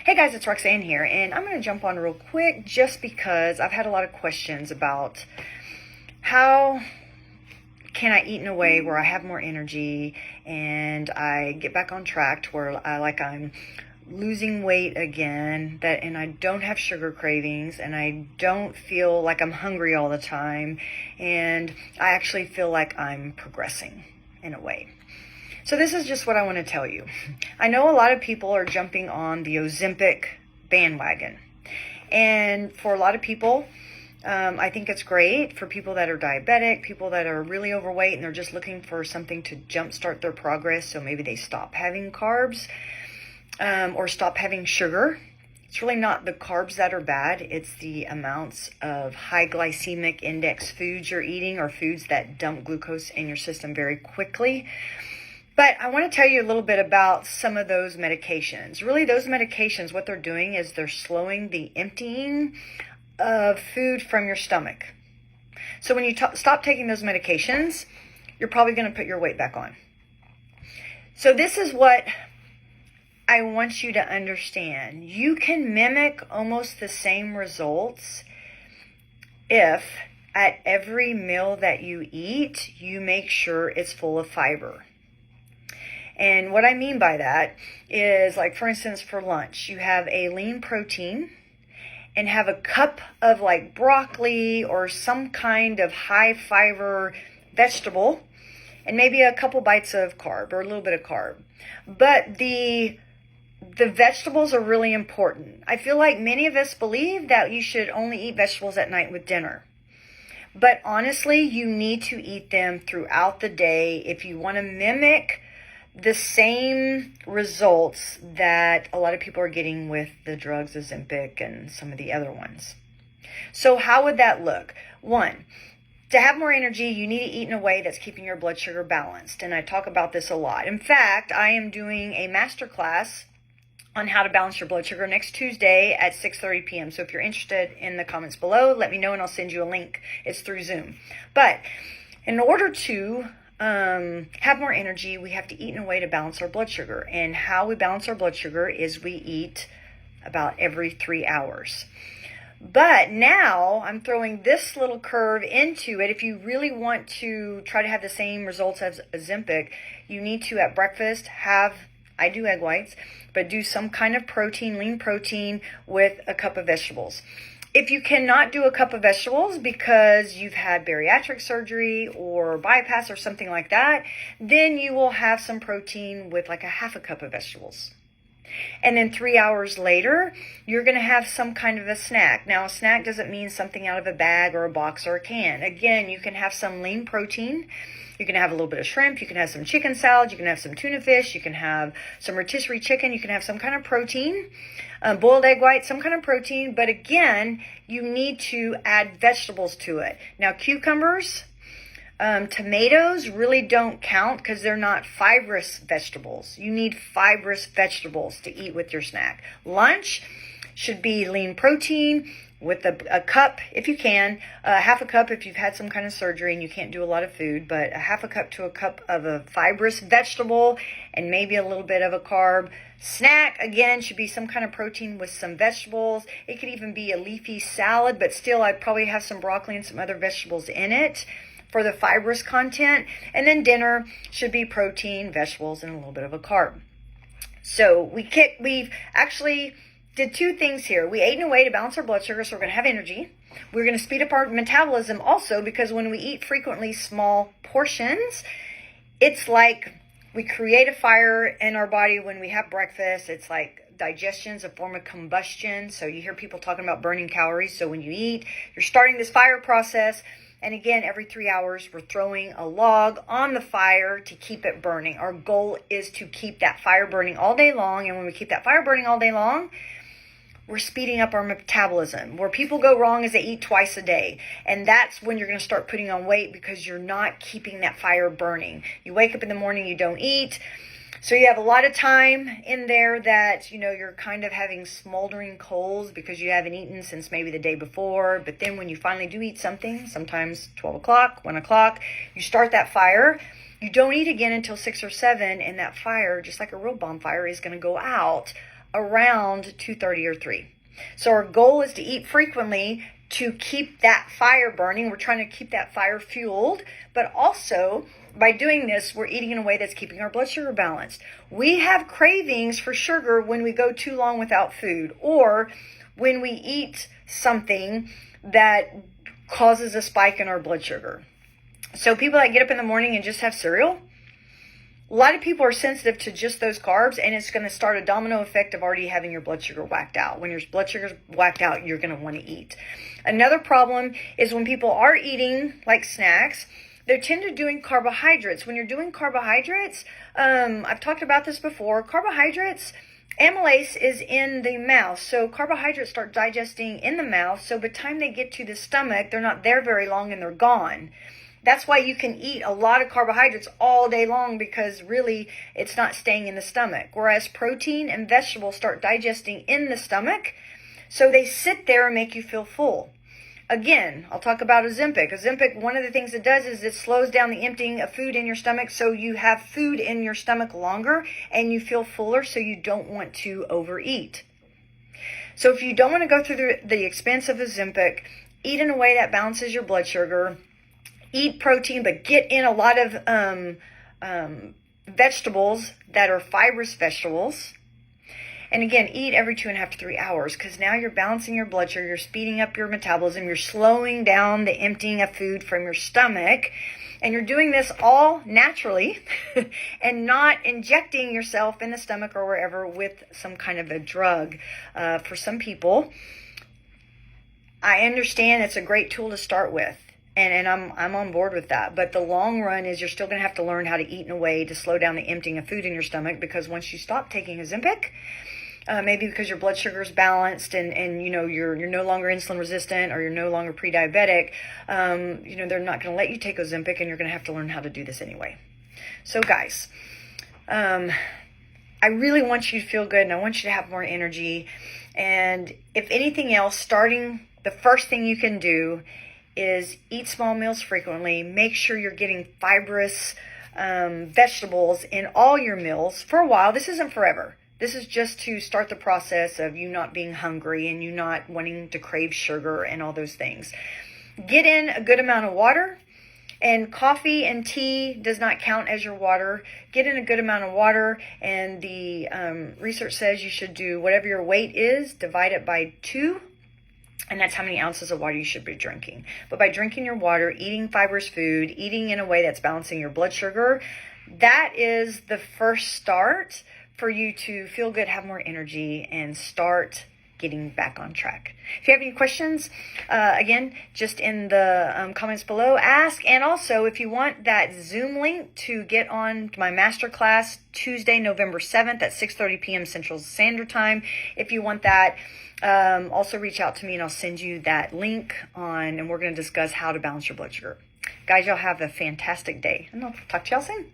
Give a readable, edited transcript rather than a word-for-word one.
Hey guys, it's Roxanne here, and I'm going to jump on real quick just because I've had a lot of questions about how can I eat in a way where I have more energy and I get back on track to where I'm losing weight again, and I don't have sugar cravings, and I don't feel like I'm hungry all the time, and I actually feel like I'm progressing in a way. So this is just what I want to tell you. I know a lot of people are jumping on the Ozempic bandwagon. And for a lot of people, I think it's great for people that are diabetic, people that are really overweight, and they're just looking for something to jumpstart their progress. So maybe they stop having carbs or stop having sugar. It's really not the carbs that are bad. It's the amounts of high glycemic index foods you're eating, or foods that dump glucose in your system very quickly. But I want to tell you a little bit about some of those medications. Really, those medications, what they're doing is they're slowing the emptying of food from your stomach. So when you stop taking those medications, you're probably going to put your weight back on. So this is what I want you to understand. You can mimic almost the same results if at every meal that you eat, you make sure it's full of fiber. And what I mean by that is, like, for instance, for lunch, you have a lean protein and have a cup of like broccoli or some kind of high fiber vegetable, and maybe a couple bites of carb or a little bit of carb. But the vegetables are really important. I feel like many of us believe that you should only eat vegetables at night with dinner. But honestly, you need to eat them throughout the day if you want to mimic the same results that a lot of people are getting with the drugs, Ozempic and some of the other ones. So how would that look? One, to have more energy, you need to eat in a way that's keeping your blood sugar balanced. And I talk about this a lot. In fact, I am doing a masterclass on how to balance your blood sugar next Tuesday at 6:30 p.m. So if you're interested, in the comments below, let me know and I'll send you a link. It's through Zoom. But in order to have more energy, we have to eat in a way to balance our blood sugar. And how we balance our blood sugar is we eat about every 3 hours. But now I'm throwing this little curve into it. If you really want to try to have the same results as Ozempic, you need to, at breakfast, I do egg whites, but do some kind of protein, lean protein, with a cup of vegetables. If you cannot do a cup of vegetables because you've had bariatric surgery or bypass or something like that, then you will have some protein with like a half a cup of vegetables. And then 3 hours later, you're going to have some kind of a snack. Now, a snack doesn't mean something out of a bag or a box or a can. Again, you can have some lean protein. You can have a little bit of shrimp. You can have some chicken salad. You can have some tuna fish. You can have some rotisserie chicken. You can have some kind of protein, boiled egg white, some kind of protein. But again, you need to add vegetables to it. Now, cucumbers, tomatoes really don't count because they're not fibrous vegetables. You need fibrous vegetables to eat with your snack. Lunch should be lean protein with a cup, if you can, half a cup if you've had some kind of surgery and you can't do a lot of food, but a half a cup to a cup of a fibrous vegetable and maybe a little bit of a carb. Snack, again, should be some kind of protein with some vegetables. It could even be a leafy salad, but still I'd probably have some broccoli and some other vegetables in it for the fibrous content. And then dinner should be protein, vegetables, and a little bit of a carb. So we've actually did two things here. We ate in a way to balance our blood sugar, so we're going to have energy. We're going to speed up our metabolism also, because when we eat frequently small portions, it's like we create a fire in our body when we have breakfast. It's like digestion's a form of combustion. So you hear people talking about burning calories. So when you eat, you're starting this fire process. And again, every 3 hours, we're throwing a log on the fire to keep it burning. Our goal is to keep that fire burning all day long. And when we keep that fire burning all day long, we're speeding up our metabolism. Where people go wrong is they eat twice a day. And that's when you're going to start putting on weight, because you're not keeping that fire burning. You wake up in the morning, you don't eat. So you have a lot of time in there that, you're kind of having smoldering coals because you haven't eaten since maybe the day before. But then when you finally do eat something, sometimes 12 o'clock, 1 o'clock, you start that fire. You don't eat again until 6 or 7, and that fire, just like a real bonfire, is going to go out around 2:30 or 3. So our goal is to eat frequently to keep that fire burning. We're trying to keep that fire fueled, but also by doing this, we're eating in a way that's keeping our blood sugar balanced. We have cravings for sugar when we go too long without food, or when we eat something that causes a spike in our blood sugar. So people that get up in the morning and just have cereal, a lot of people are sensitive to just those carbs, and it's going to start a domino effect of already having your blood sugar whacked out. When your blood sugar's whacked out, you're going to want to eat. Another problem is when people are eating like snacks, they tend to doing carbohydrates. When you're doing carbohydrates, I've talked about this before, carbohydrates, amylase is in the mouth. So carbohydrates start digesting in the mouth. So by the time they get to the stomach, they're not there very long and they're gone. That's why you can eat a lot of carbohydrates all day long, because really it's not staying in the stomach. Whereas protein and vegetables start digesting in the stomach, so they sit there and make you feel full. Again, I'll talk about Ozempic. Ozempic, one of the things it does is it slows down the emptying of food in your stomach, so you have food in your stomach longer and you feel fuller, so you don't want to overeat. So if you don't want to go through the expense of Ozempic, eat in a way that balances your blood sugar. Eat protein, but get in a lot of vegetables that are fibrous vegetables. And again, eat every 2.5 to 3 hours, because now you're balancing your blood sugar, you're speeding up your metabolism, you're slowing down the emptying of food from your stomach, and you're doing this all naturally and not injecting yourself in the stomach or wherever with some kind of a drug. For some people, I understand it's a great tool to start with. And I'm on board with that. But the long run is you're still going to have to learn how to eat in a way to slow down the emptying of food in your stomach, because once you stop taking Ozempic, maybe because your blood sugar is balanced and you know you're no longer insulin resistant or you're no longer pre-diabetic, they're not going to let you take Ozempic, and you're going to have to learn how to do this anyway. So guys, I really want you to feel good, and I want you to have more energy. And if anything else, the first thing you can do is eat small meals frequently. Make sure you're getting fibrous vegetables in all your meals for a while. This isn't forever. This is just to start the process of you not being hungry and you not wanting to crave sugar and all those things. Get in a good amount of water, and coffee and tea does not count as your water. Get in a good amount of water, and the research says you should do whatever your weight is, divide it by 2. And that's how many ounces of water you should be drinking. But by drinking your water, eating fibrous food, eating in a way that's balancing your blood sugar, that is the first start for you to feel good, have more energy, and start getting back on track. If you have any questions, again, just in the comments below, ask. And also, if you want that Zoom link to get on my masterclass Tuesday, November 7th at 6:30 p.m. Central Standard Time, if you want that, also reach out to me and I'll send you that link and we're going to discuss how to balance your blood sugar. Guys, y'all have a fantastic day, and I'll talk to y'all soon.